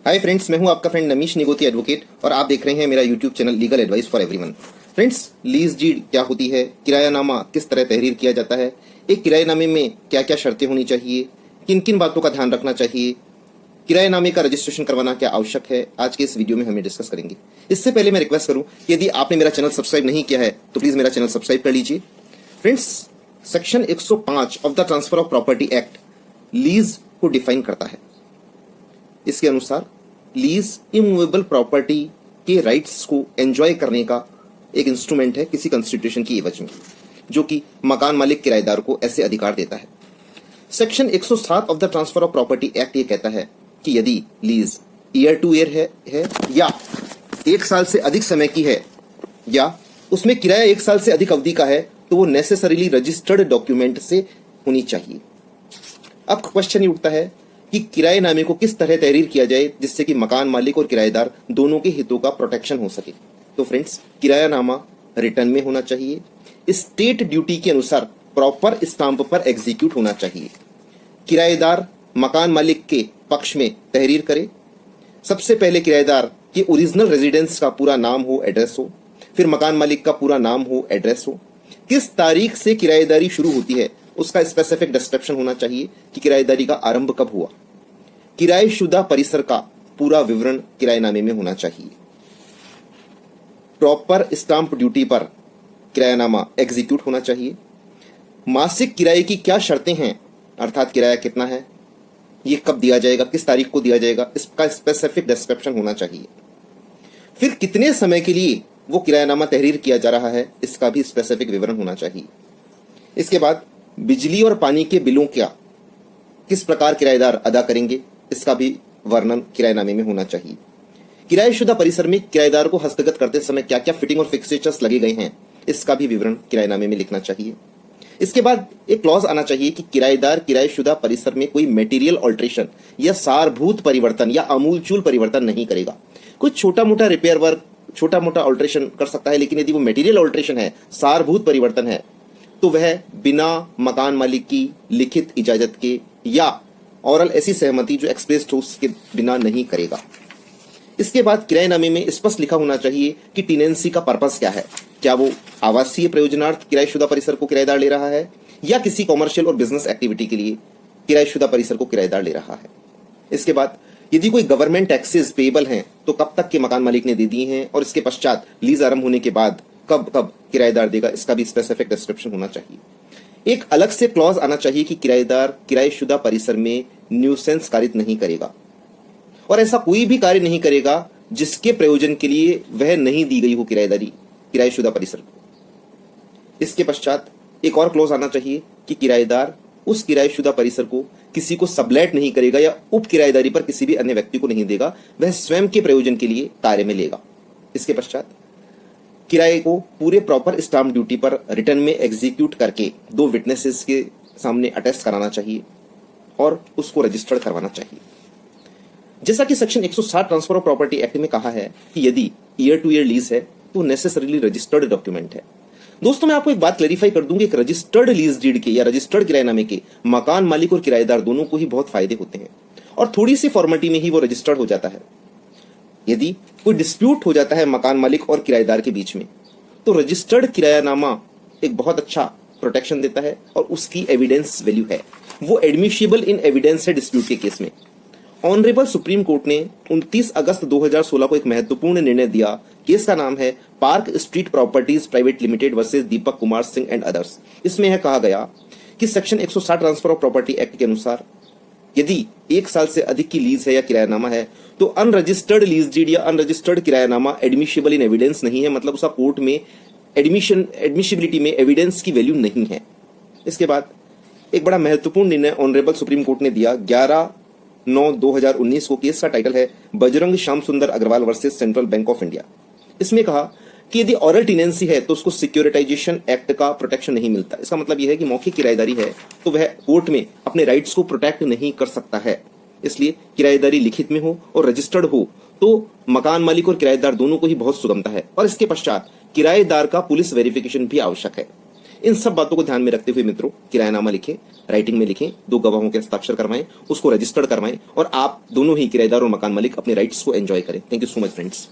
Hi friends, मैं हूं आपका फ्रेंड नमीश निगोती एडवोकेट और आप देख रहे हैं मेरा YouTube channel legal advice for everyone. Friends, lease deed क्या होती है, किरायानामा किस तरह तहरीर किया जाता है, एक किरायानामे में क्या क्या शर्तें होनी चाहिए, किन किन बातों का ध्यान रखना चाहिए, किरायानामे का रजिस्ट्रेशन करवाना क्या आवश्यक है, आज के इस वीडियो में हम डिस्कस करेंगे। इससे पहले मैं रिक्वेस्ट करूं कि यदि आपने मेरा चैनल सब्सक्राइब नहीं किया है तो प्लीज मेरा चैनल सब्सक्राइब कर लीजिए। Friends, section 105 of the transfer of property act lease को डिफाइन करता है। इसके अनुसार लीज इमूवेबल प्रॉपर्टी के राइट्स को एंजॉय करने का एक इंस्ट्रूमेंट है किसी कॉन्स्टिट्यूशन की एवज में, जो कि मकान मालिक किराएदार को ऐसे अधिकार देता है। Section 107 of the transfer of property act ये कहता है कि यदि लीज ईयर टू ईयर है या 1 साल से अधिक समय की है या उसमें किराया 1 साल से अधिक अवधि का है तो वो नेसेसरीली रजिस्टर्ड डॉक्यूमेंट से होनी चाहिए। अब क्वेश्चन ये उठता है कि किराएनामे को किस तरह तहरीर किया जाए जिससे कि मकान मालिक और किराएदार दोनों के हितों का प्रोटेक्शन हो सके। तो फ्रेंड्स, किरायानामा रिटर्न में होना चाहिए, स्टेट ड्यूटी के अनुसार प्रॉपर स्टाम्प पर एग्जीक्यूट होना चाहिए, किराएदार मकान मालिक के पक्ष में तहरीर करे। सबसे पहले किराएदार के ओरिजिनल रेजिडेंस का पूरा नाम हो, एड्रेस हो, फिर मकान मालिक का पूरा नाम हो, एड्रेस हो, किस तारीख से किराएदारी शुरू होती है उसका स्पेसिफिक डिस्क्रिप्शन होना चाहिए कि किराएदारी का आरंभ कब हुआ, किराएशुदा परिसर का पूरा विवरण किराएनामे में होना चाहिए, प्रॉपर स्टाम्प ड्यूटी पर किरायानामा एग्जीक्यूट होना चाहिए, मासिक किराए की क्या शर्तें हैं अर्थात किराया कितना है, ये कब दिया जाएगा, किस तारीख को दिया जाएगा, इसका स्पेसिफिक डिस्क्रिप्शन होना चाहिए, फिर कितने समय के लिए वो किरायानामा तहरीर किया जा रहा है इसका भी स्पेसिफिक विवरण होना चाहिए। इसके बाद बिजली और पानी के बिलों क्या किस प्रकार किराएदार अदा करेंगे इसका भी वर्णन किराएनामे में होना चाहिए। किराएशुदा परिसर में किराएदार को हस्तगत करते समय क्या क्या फिटिंग और फिक्सेचर्स लगे गए हैं इसका भी विवरण किराएनामे में लिखना चाहिए। इसके बाद एक क्लॉज आना चाहिए कि किराएदार किराएशुदा परिसर में कोई मटेरियल ऑल्ट्रेशन या सारभूत परिवर्तन या आमूलचूल परिवर्तन नहीं करेगा। कुछ छोटा मोटा रिपेयर वर्क, छोटा मोटा ऑल्ट्रेशन कर सकता है, लेकिन यदि वो मटेरियल ऑल्ट्रेशन है, सारभूत परिवर्तन है, तो वह बिना मकान मालिक की लिखित इजाजत के या औरल ऐसी सहमति जो एक्सप्रेस्ड हो उसके बिना नहीं करेगा। इसके बाद किराएनामे में स्पष्ट लिखा होना चाहिए कि टेनेंसी का पर्पस क्या है, क्या वो आवासीय प्रयोजनार्थ किराएशुदा परिसर को किराएदार ले रहा है या किसी कॉमर्शियल और बिजनेस एक्टिविटी के लिए किराएशुदा परिसर को किराएदार ले रहा है। इसके बाद यदि कोई गवर्नमेंट टैक्सेस पेएबल हैं तो कब तक के मकान मालिक ने दे दिए हैं और इसके पश्चात लीज आरंभ होने के बाद कब कब किराएदार देगा, इसका भी स्पेसिफिक डिस्क्रिप्शन होना चाहिए। एक अलग से क्लॉज आना चाहिए कि किराएदार किराएशुदा परिसर में न्यूसेंस कारित नहीं करेगा और ऐसा कोई भी कार्य नहीं करेगा जिसके प्रयोजन के लिए वह नहीं दी गई हो किराएदारी किराएशुदा परिसर को। इसके पश्चात एक और क्लॉज आना चाहिए कि किराएदार उस किराएशुदा परिसर को किसी को सबलेट नहीं करेगा या उप किराएदारी पर किसी भी अन्य व्यक्ति को नहीं देगा, वह स्वयं के प्रयोजन के लिए कार्य में लेगा। इसके पश्चात किराए को पूरे प्रॉपर स्टाम्प ड्यूटी पर रिटर्न में एग्जीक्यूट करके 2 विटनेसेस के सामने अटेस्ट कराना चाहिए और उसको रजिस्टर्ड करवाना चाहिए। जैसा कि section 160 transfer of property act में कहा है कि यदि ईयर टू ईयर लीज है तो नेसेसरीली रजिस्टर्ड डॉक्यूमेंट है। दोस्तों, मैं आपको एक बात क्लैरिफाई कर दूं कि एक रजिस्टर्ड लीज डीड के या रजिस्टर्ड किराएनामे के मकान मालिक और किराएदार दोनों को ही बहुत फायदे होते हैं और थोड़ी सी फॉर्मेलिटी में ही वो रजिस्टर्ड हो जाता है। यदि कोई डिस्प्यूट हो जाता है मकान मालिक और किराएदार के बीच में तो रजिस्टर्ड किरायानामा एक बहुत अच्छा प्रोटेक्शन देता है और उसकी एविडेंस वैल्यू है, वो एडमिशिबल इन एविडेंस है डिस्प्यूट के केस में। ऑनरेबल सुप्रीम कोर्ट ने 29 अगस्त 2016 को एक महत्वपूर्ण निर्णय दिया। केस का नाम है park street properties private limited versus Deepak Kumar Singh and others. इसमें यह कहा गया कि section 160 transfer of property act के अनुसार यदि 1 साल से अधिक की लीज है या किरायानामा है तो अनरजिस्टर्ड लीज डीड या अनरजिस्टर्ड किरायानामा एडमिशिबल इन एविडेंस नहीं है, मतलब उसका कोर्ट में एडमिशिबिलिटी में एविडेंस की वैल्यू नहीं है। इसके बाद एक बड़ा महत्वपूर्ण निर्णय ऑनरेबल सुप्रीम कोर्ट ने दिया 11/9/2019 को। केस का टाइटल है Bajrang Shyam Sundar Agrawal versus central bank of India. इसमें कहा कि यदि ऑरल टेनेंसी है तो उसको सिक्योरिटाइजेशन एक्ट का प्रोटेक्शन नहीं मिलता। इसका मतलब यह है कि मौखिक किराएदारी है तो वह कोर्ट में अपने राइट्स को प्रोटेक्ट नहीं कर सकता है। इसलिए किराएदारी लिखित में हो और रजिस्टर्ड हो तो मकान मालिक और किराएदार दोनों को ही बहुत सुगमता है और इसके पश्चात किराएदार का पुलिस वेरिफिकेशन भी आवश्यक है। इन सब बातों को ध्यान में रखते हुए मित्रों किरायानामा लिखें, राइटिंग में लिखें, 2 गवाहों के हस्ताक्षर करवाएं, उसको रजिस्टर्ड करवाएं और आप दोनों ही किराएदार और मकान मालिक अपने राइट्स को एंजॉय करें। Thank you so much friends.